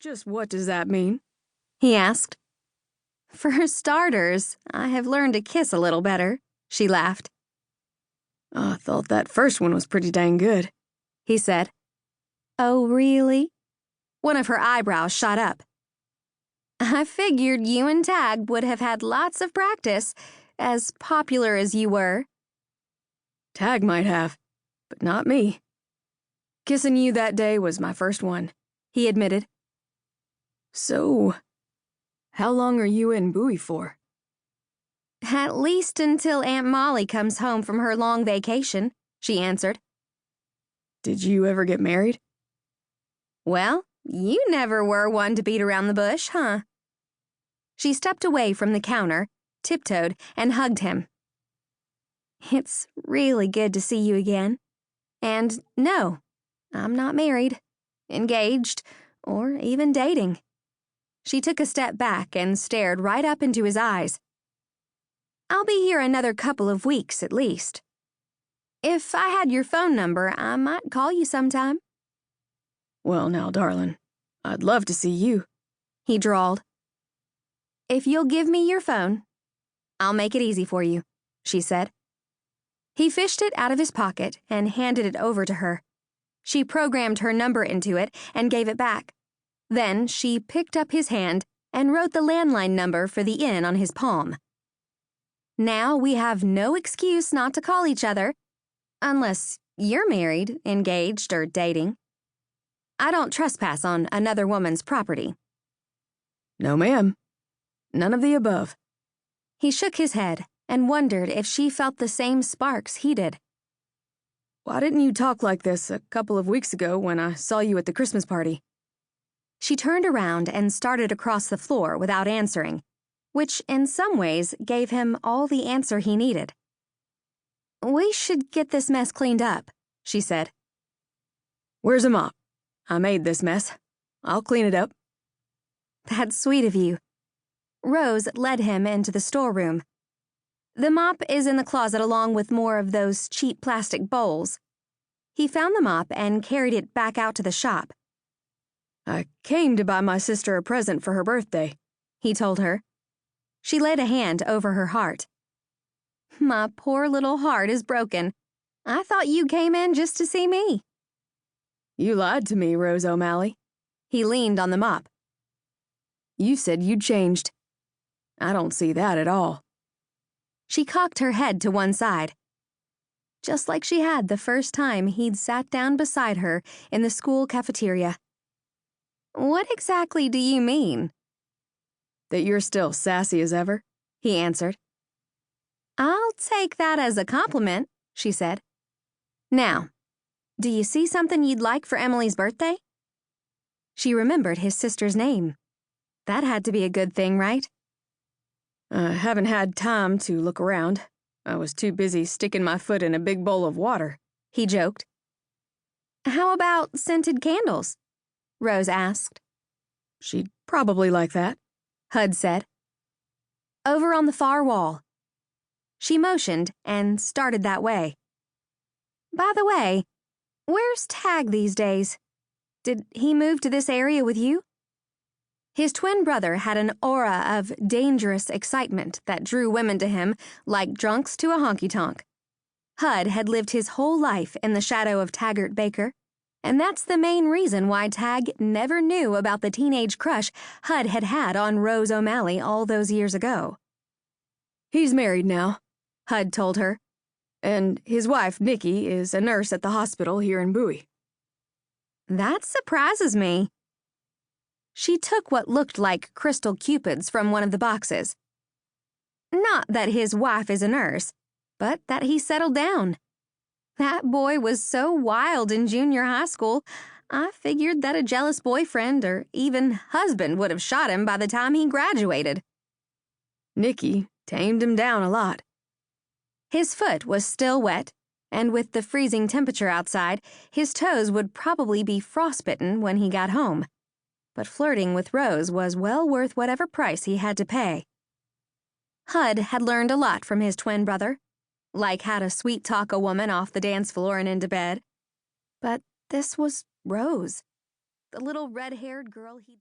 Just what does that mean? He asked. For starters, I have learned to kiss a little better, she laughed. I thought that first one was pretty dang good, he said. Oh, really? One of her eyebrows shot up. I figured you and Tag would have had lots of practice, as popular as you were. Tag might have, but not me. Kissing you that day was my first one, he admitted. So, how long are you in Bowie for? At least until Aunt Molly comes home from her long vacation, she answered. Did you ever get married? Well, you never were one to beat around the bush, huh? She stepped away from the counter, tiptoed, and hugged him. It's really good to see you again. And no, I'm not married, engaged, or even dating. She took a step back and stared right up into his eyes. I'll be here another couple of weeks at least. If I had your phone number, I might call you sometime. Well, now, darling, I'd love to see you, he drawled. If you'll give me your phone, I'll make it easy for you, she said. He fished it out of his pocket and handed it over to her. She programmed her number into it and gave it back. Then she picked up his hand and wrote the landline number for the inn on his palm. Now we have no excuse not to call each other, unless you're married, engaged, or dating. I don't trespass on another woman's property. No, ma'am. None of the above. He shook his head and wondered if she felt the same sparks he did. Why didn't you talk like this a couple of weeks ago when I saw you at the Christmas party? She turned around and started across the floor without answering, which in some ways gave him all the answer he needed. We should get this mess cleaned up, she said. Where's a mop? I made this mess. I'll clean it up. That's sweet of you. Rose led him into the storeroom. The mop is in the closet along with more of those cheap plastic bowls. He found the mop and carried it back out to the shop. I came to buy my sister a present for her birthday, he told her. She laid a hand over her heart. My poor little heart is broken. I thought you came in just to see me. You lied to me, Rose O'Malley. He leaned on the mop. You said you'd changed. I don't see that at all. She cocked her head to one side, just like she had the first time he'd sat down beside her in the school cafeteria. What exactly do you mean? That you're still sassy as ever, he answered. I'll take that as a compliment, she said. Now, do you see something you'd like for Emily's birthday? She remembered his sister's name. That had to be a good thing, right? I haven't had time to look around. I was too busy sticking my foot in a big bowl of water, he joked. How about scented candles? Rose asked. She'd probably like that, Hud said. Over on the far wall. She motioned and started that way. By the way, where's Tag these days? Did he move to this area with you? His twin brother had an aura of dangerous excitement that drew women to him like drunks to a honky-tonk. Hud had lived his whole life in the shadow of Taggart Baker, and that's the main reason why Tag never knew about the teenage crush Hud had had on Rose O'Malley all those years ago. He's married now, Hud told her. And his wife, Nikki, is a nurse at the hospital here in Bowie. That surprises me. She took what looked like crystal cupids from one of the boxes. Not that his wife is a nurse, but that he settled down. That boy was so wild in junior high school, I figured that a jealous boyfriend or even husband would have shot him by the time he graduated. Nikki tamed him down a lot. His foot was still wet, and with the freezing temperature outside, his toes would probably be frostbitten when he got home. But flirting with Rose was well worth whatever price he had to pay. Hud had learned a lot from his twin brother, like how to sweet-talk a woman off the dance floor and into bed. But this was Rose, the little red-haired girl he'd